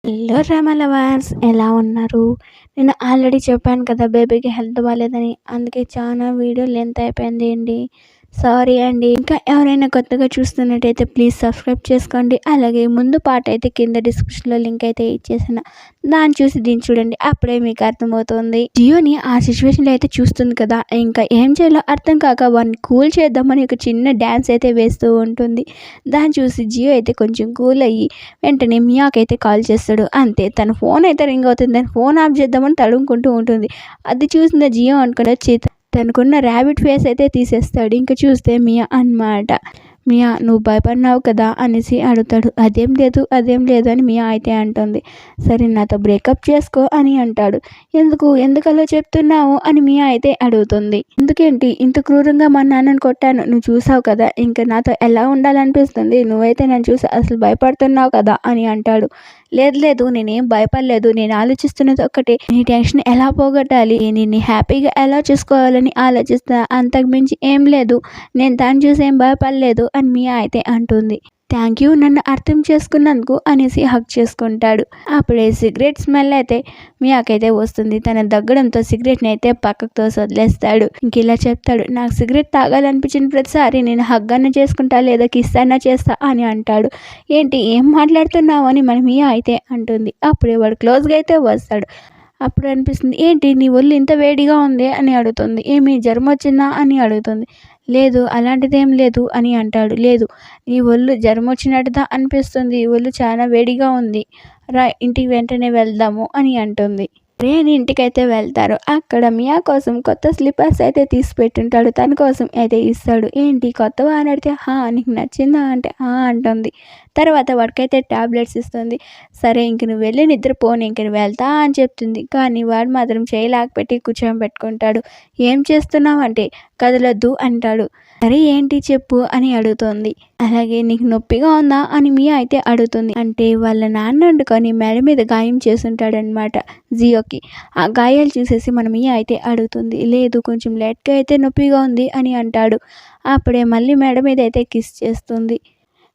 Hello drama lovers, ఎలా ఉన్నారు? నేను ఆల్రెడీ చెప్పాను కదా బేబీకి హెల్త్ బాగాలేదని. అందుకే చాలా వీడియో లెంత్ అయిపోయింది అండి. సారీ అండి. ఇంకా ఎవరైనా కొత్తగా చూస్తున్నట్టయితే ప్లీజ్ సబ్స్క్రైబ్ చేసుకోండి. అలాగే ముందు పాట అయితే కింద డిస్క్రిప్షన్లో లింక్ అయితే ఇచ్చేసిన, దాన్ని చూసి దీన్ని చూడండి, అప్పుడే మీకు అర్థమవుతుంది. జియోని ఆ సిచ్యువేషన్లో అయితే చూస్తుంది కదా, ఇంకా ఏం చేయాలో అర్థం కాక వాడిని కూల్ చేద్దామని ఒక చిన్న డ్యాన్స్ అయితే వేస్తూ ఉంటుంది. దాన్ని చూసి జియో అయితే కొంచెం కూల్ అయ్యి వెంటనే మియాకైతే కాల్ చేస్తాడు. అంతే, తన ఫోన్ అయితే రింగ్ అవుతుంది. దాని ఫోన్ ఆఫ్ చేద్దామని తడుముకుంటూ ఉంటుంది. అది చూసిన జియో అనుకుని వచ్చి తనకున్న ర్యాబిట్ ఫేస్ అయితే తీసేస్తాడు. ఇంకా చూస్తే మియా అన్నమాట. మియా, నువ్వు భయపడినావు కదా అనేసి అడుగుతాడు. అదేం లేదు అని మియా అయితే అంటుంది. సరే నాతో బ్రేకప్ చేసుకో అని అంటాడు. ఎందుకలా చెప్తున్నావు అని మియా అయితే అడుగుతుంది. ఎందుకేంటి ఇంత క్రూరంగా మా నాన్నని కొట్టాను, నువ్వు చూసావు కదా, ఇంకా నాతో ఎలా ఉండాలనిపిస్తుంది, నువ్వైతే నన్ను చూసి అసలు భయపడుతున్నావు కదా అని అంటాడు. లేదు నేనేం భయపడలేదు, నేను ఆలోచిస్తున్నది ఒక్కటే, నీ టెన్షన్ ఎలా పోగొట్టాలి, నిన్ను హ్యాపీగా ఎలా చూసుకోవాలని ఆలోచిస్తున్నా, అంతకుమించి ఏం లేదు, నేను దాన్ని చూసి ఏం భయపడలేదు అని మియా అయితే అంటుంది. థ్యాంక్ యూ నన్ను అర్థం చేసుకున్నందుకు అనేసి హక్ చేసుకుంటాడు. అప్పుడే సిగరెట్ స్మెల్ అయితే మియాకైతే వస్తుంది. తన దగ్గడంతో సిగరెట్ని అయితే పక్కకు తోసి వదిలేస్తాడు. ఇంక ఇలా చెప్తాడు, నాకు సిగరెట్ తాగాలనిపించిన ప్రతిసారి నేను హగ్ అన్న చేసుకుంటా లేదా కిస్ అన్నా చేస్తా అని అంటాడు. ఏంటి ఏం మాట్లాడుతున్నావు అని మన మియా అయితే అంటుంది. అప్పుడే వాడు క్లోజ్గా అయితే వస్తాడు. అప్పుడు అనిపిస్తుంది, ఏంటి నీ ఒళ్ళు ఇంత వేడిగా ఉంది అని అడుగుతుంది. ఏమి జ్వరం వచ్చిందా అని అడుగుతుంది. లేదు అలాంటిదేం లేదు అని అంటాడు. లేదు, నీ ఒళ్ళు జ్వరం వచ్చినట్టుగా అనిపిస్తుంది, ఒళ్ళు చాలా వేడిగా ఉంది, రా ఇంటికి వెంటనే వెళ్దాము అని అంటుంది. అని ఇంటికైతే వెళ్తారు. అక్కడ మియా కోసం కొత్త స్లిప్పర్స్ అయితే తీసి పెట్టుంటాడు. తన కోసం అయితే ఇస్తాడు. ఏంటి కొత్తవా అని అడిగితే నీకు నచ్చిందా అంటే అంటుంది. తర్వాత వాడికైతే టాబ్లెట్స్ ఇస్తుంది. సరే ఇంక నువ్వు వెళ్ళి నిద్రపోని, ఇంక నువ్వు వెళ్తా అని చెప్తుంది. కానీ వాడు మాత్రం చేయలేకపోయి కూర్చోబెట్టుకుంటాడు. ఏం చేస్తున్నావు అంటే కదలొద్దు అంటాడు. సరే ఏంటి చెప్పు అని అడుగుతుంది. అలాగే నీకు నొప్పిగా ఉందా అని మియా అయితే అడుగుతుంది. అంటే వాళ్ళ నాన్న వండుకొని మెడ మీద గాయం చేసుంటాడనమాట జియోకి. ఆ గాయాలు చూసేసి మన మియా అయితే అడుగుతుంది. లేదు కొంచెం లైట్గా అయితే నొప్పిగా ఉంది అని అంటాడు. అప్పుడే మళ్ళీ మెడ మీద అయితే కిస్ చేస్తుంది.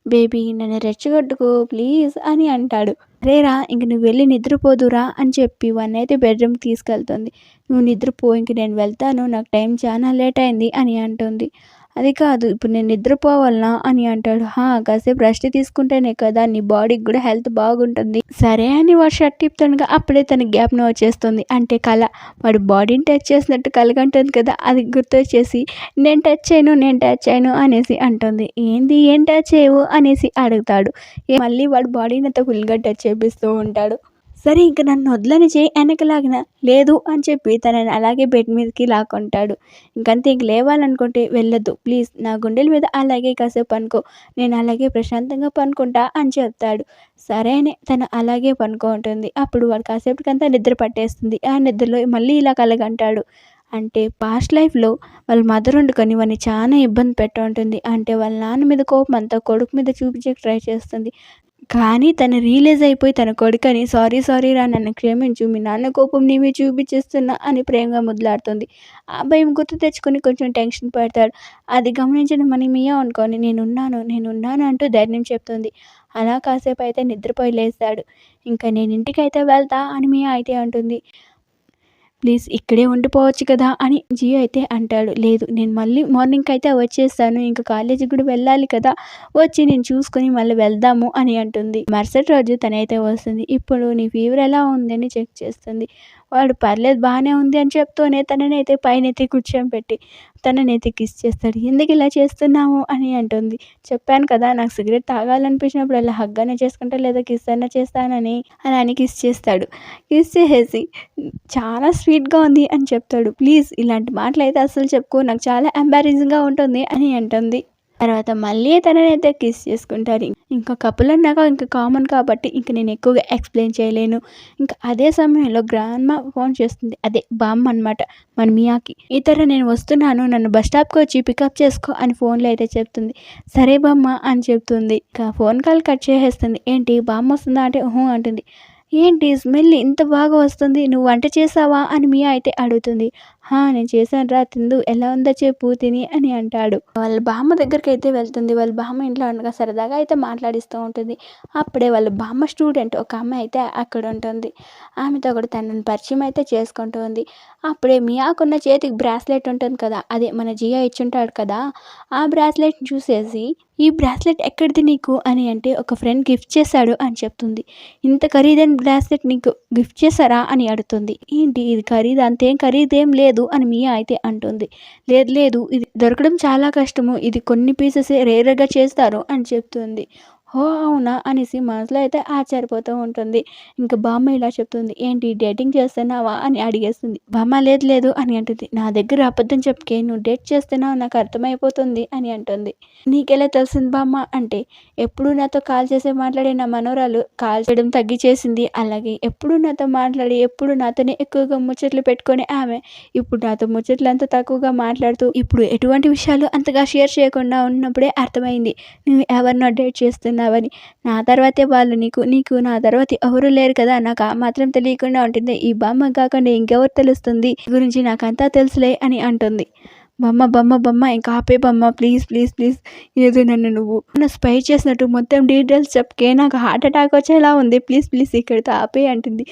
బేబీ నన్ను రెచ్చగొట్టుకో ప్లీజ్ అని అంటాడు. రేరా ఇంక నువ్వు వెళ్ళి నిద్రపోదురా అని చెప్పి వాడిని అయితే బెడ్రూమ్కి తీసుకెళ్తుంది. నువ్వు నిద్రపో, ఇంక నేను వెళ్తాను, నాకు టైం చాలా లేట్ అయింది అని అంటుంది. అది కాదు, ఇప్పుడు నేను నిద్రపోవాలనా అని అంటాడు. కాసేపు రెస్ట్ తీసుకుంటేనే కదా నీ బాడీకి కూడా హెల్త్ బాగుంటుంది. సరే అని వాడు షర్ట్ తిప్పుతుండగా అప్పుడే తనకి జ్ఞాపకం వచ్చేస్తుంది. అంటే కళ, వాడు బాడీని టచ్ చేసినట్టు కలగంటుంది కదా, అది గుర్తొచ్చేసి నేను టచ్ చేయను అనేసి అంటుంది. ఏంది ఏం టచ్ చేయవు అనేసి అడుగుతాడు. మళ్ళీ వాడు బాడీని అంతా ఫుల్గా టచ్ చేపిస్తూ ఉంటాడు. సరే ఇంక నన్ను వదలని చేయి వెనకలాగిన, లేదు అని చెప్పి తనని అలాగే బెడ్ మీదకి లాక్కుంటాడు. ఇంకంతే, ఇంక లేవాలనుకుంటే వెళ్ళొద్దు ప్లీజ్, నా గుండెల మీద అలాగే కాసేపు పనుకో, నేను అలాగే ప్రశాంతంగా పనుకుంటా అని చెప్తాడు. సరే అని తను అలాగే పనుకుంటుంది. అప్పుడు వాడు కాసేపటికంతా నిద్ర పట్టేస్తుంది. ఆ నిద్రలో మళ్ళీ ఇలా కలగంటాడు. అంటే పాస్ట్ లైఫ్లో వాళ్ళ మదర్ వండుకొని వాడిని చాలా ఇబ్బంది పెట్ట ఉంటుంది. అంటే వాళ్ళ నాన్న మీద కోపం అంతా కొడుకు మీద చూపించే ట్రై చేస్తుంది. కానీ తను రియలైజ్ అయిపోయి తన కొడుకని సారీ రా, నన్ను క్షమించు, మీ నాన్న కోపం నీవే చూపించేస్తున్నా అని ప్రేమగా ముద్దులాడుతుంది. ఆ భయం గుర్తు తెచ్చుకొని కొంచెం టెన్షన్ పడతాడు. అది గమనించిన మన మియా అనుకోని నేనున్నాను అంటూ ధైర్యం చెప్తుంది. అలా కాసేపు అయితే నిద్రపోయి లేస్తాడు. ఇంకా నేను ఇంటికైతే వెళ్తా అని మియా అయితే అంటుంది. ప్లీజ్ ఇక్కడే ఉండిపోవచ్చు కదా అని జియో అయితే అంటాడు. లేదు నేను మళ్ళీ మార్నింగ్కి అయితే వచ్చేస్తాను, ఇంకా కాలేజీకి కూడా వెళ్ళాలి కదా, వచ్చి నేను చూసుకొని మళ్ళీ వెళ్దాము అని అంటుంది. మరుసటి రోజు తనైతే వస్తుంది. ఇప్పుడు నీ ఫీవర్ ఎలా ఉందని చెక్ చేస్తుంది. వాడు పర్లేదు బాగానే ఉంది అని చెప్తూనే తననైతే పైనైతే కూర్చోబెట్టి తననైతే కిస్ చేస్తాడు. ఎందుకు ఇలా చేస్తున్నావు అని అంటుంది. చెప్పాను కదా నాకు సిగరెట్ తాగాలనిపించినప్పుడు అలా హగ్ అన్నా చేసుకుంటా లేదా కిస్ అన్నా చేస్తానని. అలా అని కిస్ చేస్తాడు. కిస్ చేసేసి చాలా స్వీట్గా ఉంది అని చెప్తాడు. ప్లీజ్ ఇలాంటి మాటలు అయితే అస్సలు చెప్పుకో, నాకు చాలా ఎంబారెసింగ్గా ఉంటుంది అని అంటుంది. తర్వాత మళ్ళీ తననైతే కిస్ చేసుకుంటారు. ఇంకా కపుల్ అన్నాక ఇంకా కామన్ కాబట్టి ఇంక నేను ఎక్కువగా ఎక్స్ప్లెయిన్ చేయలేను. ఇంకా అదే సమయంలో గ్రాండ్మా ఫోన్ చేస్తుంది. అదే బామ్మ అనమాట మన మియాకి. నేను వస్తున్నాను, నన్ను బస్ స్టాప్కి వచ్చి పికప్ చేసుకో అని ఫోన్లో అయితే చెప్తుంది. సరే బామ్మ అని చెప్తుంది. ఇంకా ఫోన్ కాల్ కట్ చేసేస్తుంది. ఏంటి బామ్మ వస్తుందా అంటే అంటుంది. ఏంటి స్మెల్ ఇంత బాగా వస్తుంది, నువ్వు వంట చేసావా అని మియా అయితే అడుగుతుంది. నేను చేశానురా తిందు ఎలా ఉందో చెప్పు తిని అని అంటాడు. వాళ్ళ బామ్మ దగ్గరికైతే వెళ్తుంది. వాళ్ళ బామ్మ ఇంట్లో ఉండగా సరదాగా అయితే మాట్లాడిస్తూ ఉంటుంది. అప్పుడే వాళ్ళ బామ్మ స్టూడెంట్ ఒక అమ్మాయి అయితే అక్కడ ఉంటుంది. ఆమెతో కూడా తనని పరిచయం అయితే చేసుకుంటూ ఉంది. అప్పుడే మియాకున్న చేతికి బ్రాస్లెట్ ఉంటుంది కదా, అదే మన జియా ఇచ్చుంటాడు కదా, ఆ బ్రాస్లెట్ని చూసేసి ఈ బ్రాస్లెట్ ఎక్కడిది నీకు అని అంటే ఒక ఫ్రెండ్ గిఫ్ట్ చేశాడు అని చెప్తుంది. ఇంత ఖరీదైన బ్రాస్లెట్ నీకు గిఫ్ట్ చేశారా అని అడుగుతుంది. ఏంటి ఇది ఖరీదు, అంతేం ఖరీదేం లేదు అని మియా అయితే అంటుంది. లేదు లేదు ఇది దొరకడం చాలా కష్టము, ఇది కొన్ని పీసెసే రేర్గా చేస్తారు అని చెప్తుంది. ఓ అవునా అనేసి మనసులో అయితే ఆశ్చర్యపోతూ ఉంటుంది. ఇంకా బామ్మ ఇలా చెప్తుంది, ఏంటి డేటింగ్ చేస్తున్నావా అని అడిగేస్తుంది. బామ్మ లేదు లేదు అని అంటుంది. నా దగ్గర అబద్ధం చెప్పకే, నువ్వు డేట్ చేస్తున్నావు నాకు అర్థమైపోతుంది అని అంటుంది. నీకెలా తెలిసింది బామ్మ అంటే, ఎప్పుడు నాతో కాల్ చేసే మాట్లాడే నా మనోరాలు కాల్ చేయడం తగ్గిచేసింది. అలాగే ఎప్పుడు నాతో మాట్లాడి ఎప్పుడు నాతోనే ఎక్కువగా ముచ్చట్లు పెట్టుకొని ఆమె ఇప్పుడు నాతో ముచ్చట్లు అంత తక్కువగా మాట్లాడుతూ ఇప్పుడు ఎటువంటి విషయాలు అంతగా షేర్ చేయకుండా ఉన్నప్పుడే అర్థమైంది నువ్వు ఎవరినో డేట్ చేస్తున్నావని. నా తర్వాతే వాళ్ళు నీకు నా తర్వాత ఎవరు లేరు కదా, నాకు ఆ మాత్రం తెలియకుండా ఉంటుంది. ఈ బామ్మ కాకుండా ఇంకెవరు తెలుస్తుంది గురించి నాకంతా తెలుసులే అని అంటుంది. బమ్మ ఇంకా ఆపే బమ్మ, ప్లీజ్ ప్లీజ్ ప్లీజ్, ఏదో నువ్వు స్పై చేసినట్టు మొత్తం డీటెయిల్స్ చెప్పకే, నాకు హార్ట్ అటాక్ వచ్చేలా ఉంది, ప్లీజ్ ప్లీజ్ ఇక్కడితో ఆపే అంటుంది.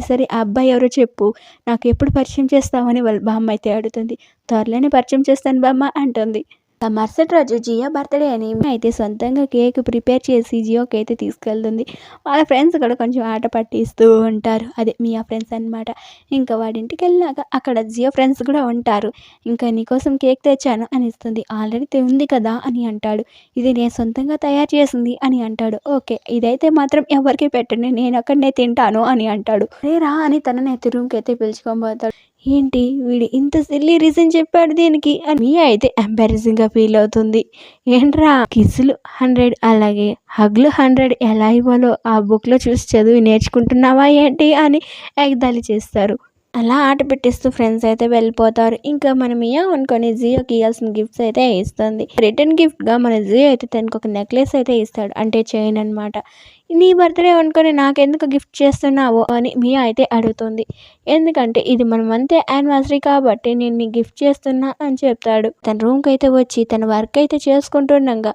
సరే ఆ అబ్బాయి ఎవరో చెప్పు, నాకు ఎప్పుడు పరిచయం చేస్తావని వాళ్ళ బామ్మ అయితే అడుగుతుంది. త్వరలోనే పరిచయం చేస్తాను బామ్మ అంటుంది. ఆ మరుసటి రోజు జియో బర్త్డే అని అయితే సొంతంగా కేక్ ప్రిపేర్ చేసి జియోకి అయితే తీసుకెళ్తుంది. వాళ్ళ ఫ్రెండ్స్ కూడా కొంచెం ఆట పట్టిస్తూ ఉంటారు. అదే మియా ఫ్రెండ్స్ అనమాట. ఇంకా వాడింటికి వెళ్ళినాక అక్కడ జియో ఫ్రెండ్స్ కూడా ఉంటారు. ఇంకా నీకోసం కేక్ తెచ్చాను అని ఇస్తుంది. ఆల్రెడీ ఉంది కదా అని అంటాడు. ఇది నేను సొంతంగా తయారు చేసింది అని అంటాడు. ఓకే ఇదైతే మాత్రం ఎవరికి పెట్టండి, నేను అక్కడనే తింటాను అని అంటాడు. రా అని తననైతే రూమ్కి అయితే పిలుచుకోబోతాడు. ఏంటి వీడు ఇంత సిల్లీ రీజన్ చెప్పాడు దీనికి అని మియా అయితే ఎంబారసింగ్గా ఫీల్ అవుతుంది. ఏంట్రా కిస్సులు 100 అలాగే హగ్లు 100 ఎలా ఇవ్వాలో ఆ బుక్లో చూసి చదివి నేర్చుకుంటున్నావా ఏంటి అని ఎగతాళి చేస్తారు. అలా ఆట పెట్టిస్తూ ఫ్రెండ్స్ అయితే వెళ్ళిపోతారు. ఇంకా మన మియా అనుకొని జియోకి ఇవ్వాల్సిన గిఫ్ట్స్ అయితే ఇస్తుంది. రిటర్న్ గిఫ్ట్గా మన జియో అయితే తనకు ఒక నెక్లెస్ అయితే ఇస్తాడు, అంటే చైన్ అనమాట. నీ బర్త్డే అనుకొని నాకెందుకు గిఫ్ట్ చేస్తున్నావు అని మియా అయితే అడుగుతుంది. ఎందుకంటే ఇది మన మంత్ యానివర్సరీ కాబట్టి నేను నీ గిఫ్ట్ చేస్తున్నా అని చెప్తాడు. తన రూమ్కి అయితే వచ్చి తన వర్క్ అయితే చేసుకుంటుండగా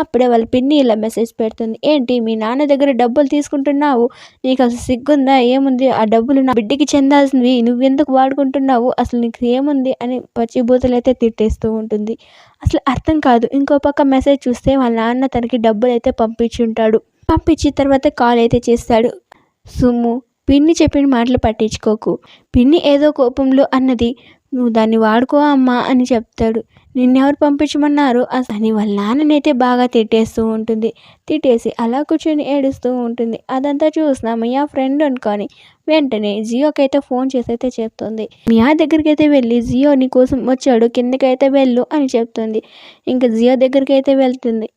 అప్పుడే వాళ్ళ పిన్ని ఇలా మెసేజ్ పెడుతుంది. ఏంటి మీ నాన్న దగ్గర డబ్బులు తీసుకుంటున్నావు, నీకు అసలు సిగ్గుందా ఏముంది, ఆ డబ్బులు నా బిడ్డకి చెందాల్సినవి నువ్వెందుకు వాడుకుంటున్నావు, అసలు నీకు ఏముంది అని పచ్చిబూతులు అయితే తిట్టేస్తూ ఉంటుంది. అసలు అర్థం కాదు. ఇంకో పక్క మెసేజ్ చూస్తే వాళ్ళ నాన్న తనకి డబ్బులు అయితే పంపించుంటాడు. పంపించిన తర్వాత కాల్ అయితే చేస్తాడు. సుమ్ము పిన్ని చెప్పిన మాటలు పట్టించుకోకు, పిన్ని ఏదో కోపంలో అన్నది, నువ్వు దాన్ని వాడుకో అమ్మా అని చెప్తాడు. నిన్నెవరు పంపించమన్నారు అని వాళ్ళ నాన్ననైతే బాగా తిట్టేస్తూ ఉంటుంది. తిట్టేసి అలా కూర్చొని ఏడుస్తూ ఉంటుంది. అదంతా చూసిన మియా ఫ్రెండ్ అనుకొని వెంటనే జియోకి అయితే ఫోన్ చేసి అయితే చెప్తుంది. మియా దగ్గరికి అయితే వెళ్ళి జియో నీ కోసం వచ్చాడు, కిందకైతే వెళ్ళు అని చెప్తుంది. ఇంకా జియో దగ్గరికి అయితే వెళ్తుంది.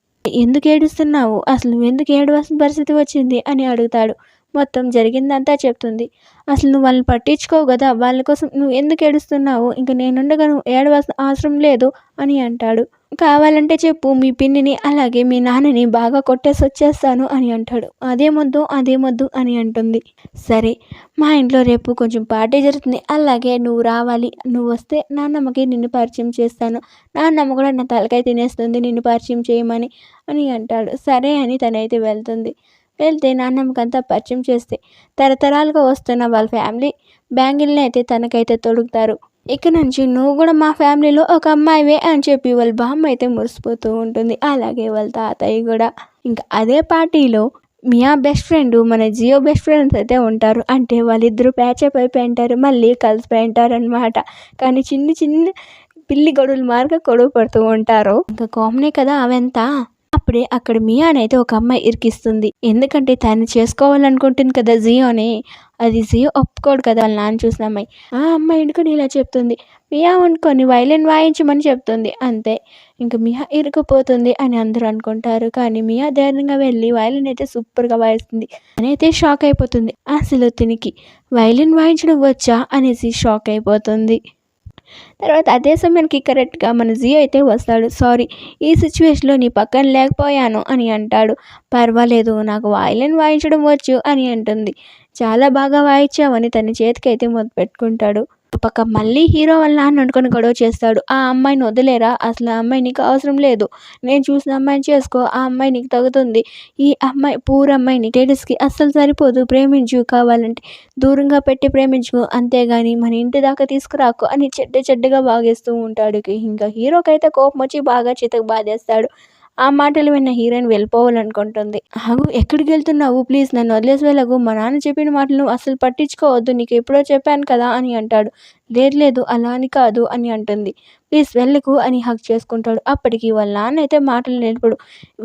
ఎందుకు ఏడుస్తున్నావు, అసలు నువ్వు ఎందుకు ఏడవలసిన పరిస్థితి వచ్చింది అని అడుగుతాడు. మొత్తం జరిగిందంతా చెప్తుంది. అసలు నువ్వు వాళ్ళని పట్టించుకోవు కదా, వాళ్ళ కోసం నువ్వు ఎందుకు ఏడుస్తున్నావు, ఇంకా నేనుండగా నువ్వు ఏడవలసిన అవసరం లేదు అని అంటాడు. కావాలంటే చెప్పు మీ పిన్నిని అలాగే మీ నాన్నని బాగా కొట్టేసి వచ్చేస్తాను అని అంటాడు. అదేమొద్దు అని అంటుంది. సరే మా ఇంట్లో రేపు కొంచెం పార్టీ జరుగుతుంది, అలాగే నువ్వు రావాలి, నువ్వు వస్తే నాన్నమ్మకి నిన్ను పరిచయం చేస్తాను, నాన్నమ్మ కూడా నా తలకాయ తినేస్తుంది నిన్ను పరిచయం చేయమని అని అంటాడు. సరే అని తనైతే వెళ్తుంది. వెళ్తే నాన్నమ్మకంతా పరిచయం చేస్తే తరతరాలుగా వస్తున్న వాళ్ళ ఫ్యామిలీ బ్యాంగిల్ని అయితే తనకైతే తొడుగుతారు. ఇక నుంచి నువ్వు కూడా మా ఫ్యామిలీలో ఒక అమ్మాయివే అని చెప్పి వాళ్ళ బామ్మ అయితే మురిసిపోతూ ఉంటుంది. అలాగే వాళ్ళ తాతయ్య కూడా. ఇంకా అదే పార్టీలో మియా బెస్ట్ ఫ్రెండ్ మన జియో బెస్ట్ ఫ్రెండ్స్ అయితే ఉంటారు. అంటే వాళ్ళిద్దరూ ప్యాచప్ అయిపోయి ఉంటారు, మళ్ళీ కలిసిపోయి ఉంటారు అనమాట. కానీ చిన్న పిల్లి గొడవలు మార్గ గొడవ పడుతూ ఉంటారు. ఇంకా కామనే కదా అవంతా. అప్పుడే అక్కడ మియానైతే ఒక అమ్మాయి ఇరికిస్తుంది. ఎందుకంటే తను చేసుకోవాలనుకుంటుంది కదా జియోని, అది జియో ఒప్పుకోడు కదా వాళ్ళ నాన్న చూసిన అమ్మాయి. ఆ అమ్మాయి అనుకుని ఇలా చెప్తుంది. మియా అనుకొని వైలిన్ వాయించమని చెప్తుంది. అంతే ఇంకా మియా ఇరుక్కుపోతుంది అని అందరూ అనుకుంటారు. కానీ మియా ధైర్యంగా వెళ్ళి వైలిన్ అయితే సూపర్గా వాయిస్తుంది. అయితే షాక్ అయిపోతుంది. అసలు తినికి వైలిన్ వాయించడం వచ్చా అనేసి షాక్ అయిపోతుంది. తర్వాత అదే సమయానికి కరెక్ట్గా మన జియో అయితే వస్తాడు. సారీ ఈ సిచ్యువేషన్లో నీ పక్కన లేకపోయాను అని అంటాడు. పర్వాలేదు నాకు వైలిన్ వాయించడం వచ్చు అని అంటుంది. చాలా బాగా వాయించావని తన చేతికి అయితే మొదలు పెట్టుకుంటాడు. పక్క మళ్ళీ హీరో వాళ్ళ నాన్న అనుకుని గొడవ చేస్తాడు. ఆ అమ్మాయిని వదిలేరా, అసలు ఆ అమ్మాయి నీకు అవసరం లేదు, నేను చూసిన అమ్మాయిని చేసుకో, ఆ అమ్మాయి నీకు తగుతుంది, ఈ అమ్మాయి పూర్ అమ్మాయిని లేడీస్కి అస్సలు సరిపోదు, ప్రేమించు, కావాలంటే దూరంగా పెట్టి ప్రేమించుకో, అంతేగాని మన ఇంటి దాకా తీసుకురాకు అని చెడ్డగా వాగేస్తూ ఉంటాడు. ఇంకా హీరోకైతే కోపం వచ్చి బాగా చితకు బాధేస్తాడు. ఆ మాటలు విన్న హీరోయిన్ వెళ్ళిపోవాలనుకుంటుంది. ఆగు, ఎక్కడికి వెళ్తున్నావు, ప్లీజ్ నన్ను వదిలేసి వెళ్ళకు, మా నాన్న చెప్పిన మాటలు అసలు పట్టించుకోవద్దు, నీకు ఎప్పుడో చెప్పాను కదా అని అంటాడు. లేదు అలా అని కాదు అని అంటుంది. ప్లీజ్ వెళ్ళకు అని హక్ చేసుకుంటాడు. అప్పటికి వాళ్ళ నాన్న అయితే మాటలు నిలపడు,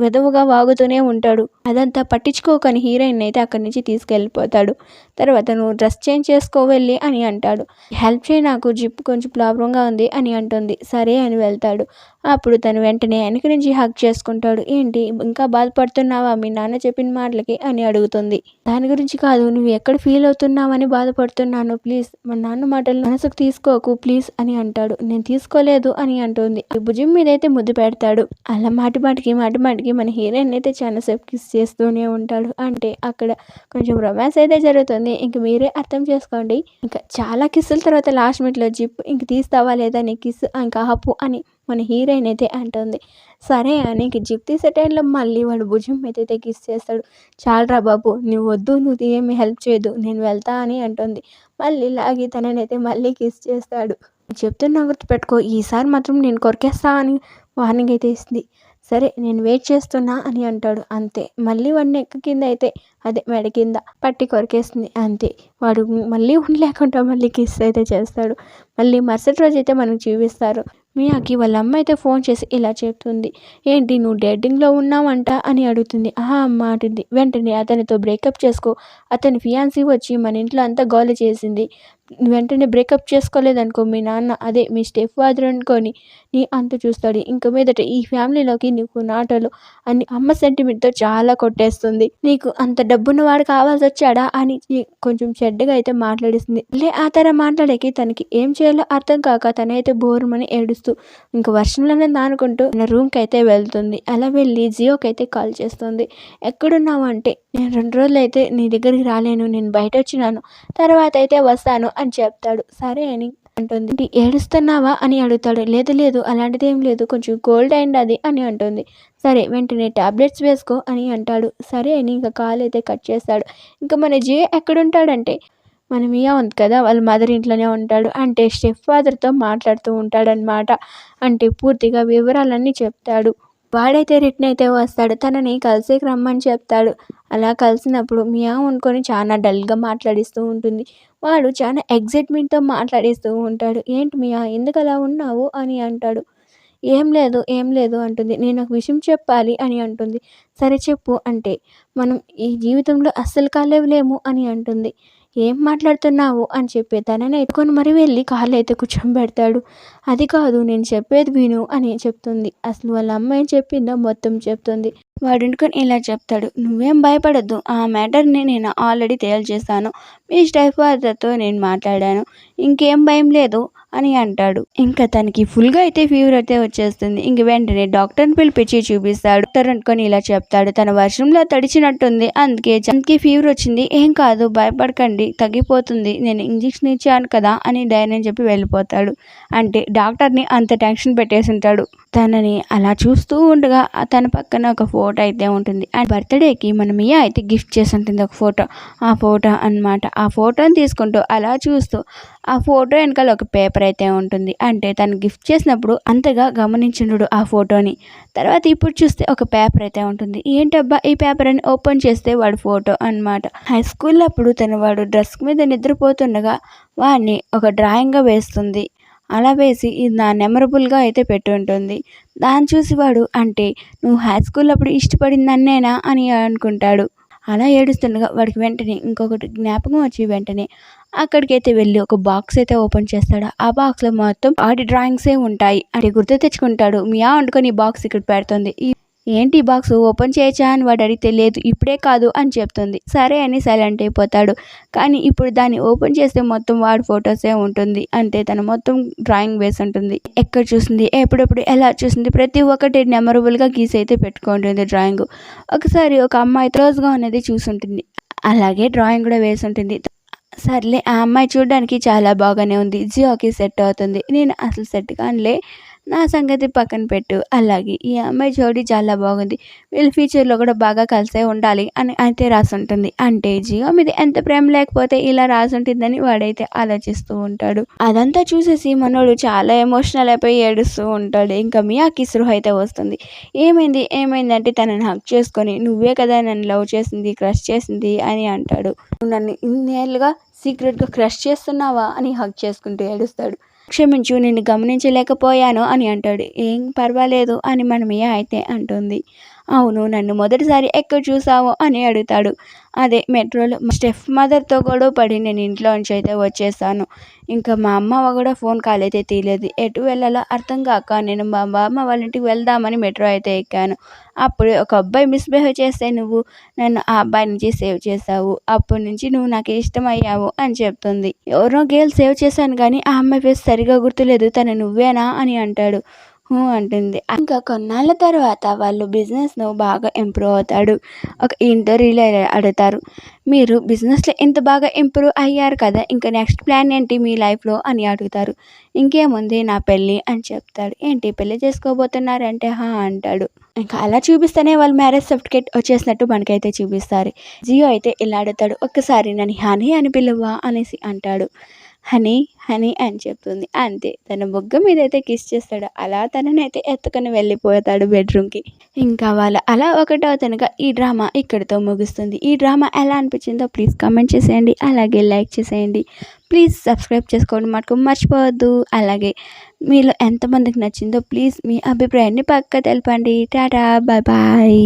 వెదవుగా వాగుతూనే ఉంటాడు. అదంతా పట్టించుకోకని హీరోయిన్ అయితే అక్కడి నుంచి తీసుకెళ్ళిపోతాడు. తర్వాత నువ్వు డ్రెస్ చేంజ్ చేసుకో వెళ్ళి అని అంటాడు. హెల్ప్ చేయి, నాకు జిప్ కొంచెం ప్రాబ్లంగా ఉంది అని అంటుంది. సరే అని వెళ్తాడు. అప్పుడు తను వెంటనే వెనక నుంచి హక్ చేసుకుంటాడు. ఏంటి ఇంకా బాధపడుతున్నావా మీ నాన్న చెప్పిన మాటలకి అని అడుగుతుంది. దాని గురించి కాదు, నువ్వు ఎక్కడ ఫీల్ అవుతున్నావని బాధపడుతున్నాను, ప్లీజ్ మా నాన్న మాటలు మనసుకు తీసుకోకు ప్లీజ్ అని అంటాడు. నేను తీసుకోలేదు అని అంటుంది. భుజం మీదైతే ముద్దు పెడతాడు. అలా మాటిమాటికి మన హీరోయిన్ అయితే చాలాసేపు కిస్ చేస్తూనే ఉంటాడు. అంటే అక్కడ కొంచెం రొమాన్స్ అయితే జరుగుతుంది. ఇంక మీరే అర్థం చేసుకోండి. ఇంకా చాలా కిస్సుల తర్వాత లాస్ట్ మినిట్లో జిప్ ఇంక తీస్తావా లేదా నీ కిస్ ఇంకా ఆపు అని మన హీరోయిన్ అయితే అంటుంది. సరే అని జిప్ తీసే టైంలో మళ్ళీ వాడు భుజం మీద అయితే కిస్ చేస్తాడు. చాలరా బాబు, నువ్వు వద్దు, నువ్వు ఏమి హెల్ప్ చేయదు, నేను వెళ్తా అని అంటుంది. మళ్ళీ లాగి తననైతే మళ్ళీ కిస్ చేస్తాడు. చెప్తున్నా గుర్తుపెట్టుకో, ఈసారి మాత్రం నేను కొరికేస్తా అని వార్నింగ్ అయితే ఇస్తుంది. సరే నేను వెయిట్ చేస్తున్నా అని అంటాడు. అంతే, మళ్ళీ వాడి నెక్ కింద అయితే అదే మెడ కింద పట్టి కొరికేస్తుంది. అంతే, వాడు మళ్ళీ ఉండలేకుండా మళ్ళీ కిస్ అయితే చేస్తాడు. మళ్ళీ మరుసటి రోజు అయితే మనకు చూపిస్తారు. మియాకి వాళ్ళ అమ్మ అయితే ఫోన్ చేసి ఇలా చెప్తుంది. ఏంటి నువ్వు డేటింగ్లో ఉన్నావంట అని అడుగుతుంది. అమ్మ అంటుంది. వెంటనే అతనితో బ్రేకప్ చేసుకో, అతని ఫియాన్సీ వచ్చి మన ఇంట్లో అంతా గోల చేసింది, వెంటనే బ్రేకప్ చేసుకోలేదనుకో మీ నాన్న అదే మీ స్టెప్ ఫాదర్ అనుకొని నీ అంత చూస్తాడు. ఇంక మీదట ఈ ఫ్యామిలీలోకి నీకు నాటలు అని అమ్మ సెంటిమెంట్తో చాలా కొట్టేస్తుంది. నీకు అంత డబ్బున్నవాడు కావాల్సి వచ్చాడా అని కొంచెం చెడ్డగా అయితే మాట్లాడిస్తుంది. ఆ తర మాట్లాడేకి తనకి ఏం చేయాలో అర్థం కాక తనైతే బోరుమని ఏడుస్తూ ఇంక వర్షంలోనే నానుకుంటూ తన రూమ్కి అయితే వెళ్తుంది. అలా వెళ్ళి జియోకి అయితే కాల్ చేస్తుంది. ఎక్కడున్నావు అంటే, నేను 2 రోజులు అయితే నీ దగ్గరికి రాలేను, నేను బయట వచ్చినాను, తర్వాత అయితే వస్తాను అని చెప్తాడు. సరే అని అంటుంది. ఏడుస్తున్నావా అని అడుగుతాడు. లేదు అలాంటిది ఏం లేదు, కొంచెం కోల్డ్ అయింది అది అని అంటుంది. సరే వెంటనే టాబ్లెట్స్ వేసుకో అని అంటాడు. సరే అని ఇంకా కాల్ అయితే కట్ చేస్తాడు. ఇంకా మన జియో ఎక్కడుంటాడంటే, మన మియా ఉంది కదా, వాళ్ళ మదర్ ఇంట్లోనే ఉంటాడు. అంటే స్టెప్ ఫాదర్తో మాట్లాడుతూ ఉంటాడనమాట. అంటే పూర్తిగా వివరాలన్నీ చెప్తాడు. వాడైతే రిటర్న్ అయితే వస్తాడు. తనని కలిసేకి రమ్మని చెప్తాడు. అలా కలిసినప్పుడు మియా అనుకొని చాలా డల్గా మాట్లాడిస్తూ ఉంటుంది. వాడు చాలా ఎగ్జైట్మెంట్తో మాట్లాడిస్తూ ఉంటాడు. ఏంటి మియా ఎందుకు అలా ఉన్నావు అని అంటాడు. ఏం లేదు అంటుంది. నేను ఒక విషయం చెప్పాలి అని అంటుంది. సరే చెప్పు అంటే, మనం ఈ జీవితంలో అస్సలు కలవలేము అని అంటుంది. ఏం మాట్లాడుతున్నావు అని చెప్పి తనని ఎత్తుకొని మరి వెళ్ళి కాళ్ళు అయితే కూర్చోబెడతాడు. అది కాదు, నేను చెప్పేది విను అని చెప్తుంది. అసలు వాళ్ళ అమ్మ ఏం చెప్పిందో మొత్తం చెప్తుంది. వాడుకొని ఇలా చెప్తాడు. నువ్వేం భయపడద్దు, ఆ మ్యాటర్ని నేను ఆల్రెడీ తేల్చేస్తాను, మీ స్టెప్ ఫాదర్తో నేను మాట్లాడాను, ఇంకేం భయం లేదు అని అంటాడు. ఇంకా తనకి ఫుల్గా అయితే ఫీవర్ అయితే వచ్చేస్తుంది. ఇంక వెంటనే డాక్టర్ని పిలిపించి చూపిస్తాడు. డాక్టర్ అనుకొని ఇలా చెప్తాడు. తన వర్షంలో తడిచినట్టుంది, అందుకే ఫీవర్ వచ్చింది, ఏం కాదు భయపడకండి, తగ్గిపోతుంది, నేను ఇంజెక్షన్ ఇచ్చాను కదా అని ధైర్యం చెప్పి వెళ్ళిపోతాడు. అంటే డాక్టర్ని అంత టెన్షన్ పెట్టేసి ఉంటాడు. తనని అలా చూస్తూ ఉండగా తన పక్కన ఒక ఫోటో అయితే ఉంటుంది. అండ్ బర్త్డేకి మన మియా అయితే గిఫ్ట్ చేసి ఉంటుంది ఒక ఫోటో. ఆ ఫోటో అన్నమాట. ఆ ఫోటోని తీసుకుంటూ అలా చూస్తూ ఆ ఫోటో వెనకాల ఒక పేపర్ అయితే ఉంటుంది. అంటే తను గిఫ్ట్ చేసినప్పుడు అంతగా గమనించుండు ఆ ఫోటోని. తర్వాత ఇప్పుడు చూస్తే ఒక పేపర్ అయితే ఉంటుంది. ఏంటబ్బా ఈ పేపర్ అని ఓపెన్ చేస్తే వాడు ఫోటో అన్నమాట. హై స్కూల్లో అప్పుడు వాడు డ్రెస్ మీద నిద్రపోతుండగా వాడిని ఒక డ్రాయింగ్గా వేస్తుంది. అలా వేసి ఇది నా మెమరబుల్గా అయితే పెట్టి ఉంటుంది. దాన్ని చూసి వాడు, అంటే నువ్వు హై స్కూల్ అప్పుడు ఇష్టపడింది నన్నేనా అని అనుకుంటాడు. అలా ఏడుస్తుండగా వాడికి వెంటనే ఇంకొకటి జ్ఞాపకం వచ్చి వెంటనే అక్కడికైతే వెళ్ళి ఒక బాక్స్ అయితే ఓపెన్ చేస్తాడు. ఆ బాక్స్లో మొత్తం ఆడి డ్రాయింగ్సే ఉంటాయి. అది గుర్తు తెచ్చుకుంటాడు. మియా వండుకొని ఈ బాక్స్ ఇక్కడ పెడుతుంది. ఏంటి బాక్స్ ఓపెన్ చేయొచ్చా అని వాడు అడిగితే లేదు ఇప్పుడే కాదు అని చెప్తుంది. సరే అని సైలెంట్ అయిపోతాడు. కానీ ఇప్పుడు దాన్ని ఓపెన్ చేస్తే మొత్తం వాడి ఫొటోసే ఉంటుంది. అంటే తను మొత్తం డ్రాయింగ్ వేసి ఉంటుంది. ఎక్కడ చూసింది, ఎప్పుడెప్పుడు ఎలా చూసింది, ప్రతి ఒక్కటి మెమరబుల్గా గీసి అయితే పెట్టుకుంటుంది డ్రాయింగ్. ఒకసారి ఒక అమ్మాయి క్లోజ్గా ఉన్నది చూసుంటుంది. అలాగే డ్రాయింగ్ కూడా వేసి ఉంటుంది. సర్లే ఆ అమ్మాయి చూడడానికి చాలా బాగానే ఉంది, జియోకి సెట్ అవుతుంది, నేను అసలు సెట్ కానులే, నా సంగతి పక్కన పెట్టు, అలాగే ఈ అమ్మాయి జోడి చాలా బాగుంది, వీళ్ళు ఫ్యూచర్లో కూడా బాగా కలిసే ఉండాలి అని అయితే రాసుంటుంది. అంటే జియో మీద ఎంత ప్రేమ లేకపోతే ఇలా రాసుంటుందని వాడైతే ఆలోచిస్తూ ఉంటాడు. అదంతా చూసేసి మనోడు చాలా ఎమోషనల్ అయిపోయి ఏడుస్తూ ఉంటాడు. ఇంకా మియాకి స్పృహ అయితే వస్తుంది. ఏమైందంటే తనని హక్ చేసుకొని, నువ్వే కదా నన్ను లవ్ చేసింది, క్రష్ చేసింది అని అంటాడు. నువ్వు నన్ను ఇన్నేళ్ళుగా సీక్రెట్గా క్రష్ చేస్తున్నావా అని హక్ చేసుకుంటూ ఏడుస్తాడు. క్షమించు, నిన్ను గమనించలేకపోయాను అని అంటాడు. ఏం పర్వాలేదు అని మన మియా అయితే అంటుంది. అవును, నన్ను మొదటిసారి ఎక్కడ చూసావు అని అడుగుతాడు. అదే మెట్రోలో మా స్టెప్ మదర్తో గొడవ పడి నేను ఇంట్లోంచి అయితే వచ్చేసాను. ఇంకా మా అమ్మ కూడా ఫోన్ కాల్ అయితే తీయలేదు. ఎటు వెళ్ళాలో అర్థం కాక నేను మా బామ్మ వాళ్ళ ఇంటికి వెళ్దామని మెట్రో అయితే ఎక్కాను. అప్పుడు ఒక అబ్బాయి మిస్బిహేవ్ చేస్తే నువ్వు నన్ను ఆ అబ్బాయి నుంచి సేవ్ చేసావు. అప్పటి నుంచి నువ్వు నాకు ఇష్టమయ్యావు అని చెప్తుంది. ఎవరో గేల్ సేవ్ చేశాను కానీ ఆ అమ్మాయి ఫేస్ సరిగా గుర్తులేదు, తను నువ్వేనా అని అంటాడు. అంటుంది. ఇంకా కొన్నాళ్ళ తర్వాత వాళ్ళు బిజినెస్ను బాగా ఇంప్రూవ్ అవుతాడు. ఒక ఇంటర్వ్యూలో అడుగుతారు, మీరు బిజినెస్లో ఇంత బాగా ఇంప్రూవ్ అయ్యారు కదా, ఇంకా నెక్స్ట్ ప్లాన్ ఏంటి మీ లైఫ్లో అని అడుగుతారు. ఇంకేముంది, నా పెళ్ళి అని చెప్తాడు. ఏంటి పెళ్ళి చేసుకోబోతున్నారంటే అంటాడు. ఇంకా అలా చూపిస్తేనే వాళ్ళు మ్యారేజ్ సర్టిఫికేట్ వచ్చేసినట్టు మనకైతే చూపిస్తారు. జియో అయితే ఇలా అడుగుతాడు, ఒక్కసారి నన్ను హనీ అని పిలువా అనేసి అంటాడు. హనీ హనీ అని చెప్తుంది. అంతే, తన బుగ్గ మీద అయితే కిస్ చేస్తాడు. అలా తననైతే ఎత్తుకొని వెళ్ళిపోతాడు బెడ్రూమ్కి. ఇంకా వాళ్ళు అలా ఒకటవుతానుగా ఈ డ్రామా ఇక్కడితో ముగుస్తుంది. ఈ డ్రామా ఎలా అనిపించిందో ప్లీజ్ కామెంట్ చేసేయండి, అలాగే లైక్ చేసేయండి. ప్లీజ్ సబ్స్క్రైబ్ చేసుకోవడం మటుకు మర్చిపోవద్దు. అలాగే మీలో ఎంతమందికి నచ్చిందో ప్లీజ్ మీ అభిప్రాయాన్ని పక్కా తెలపండి. Tata, bye bye.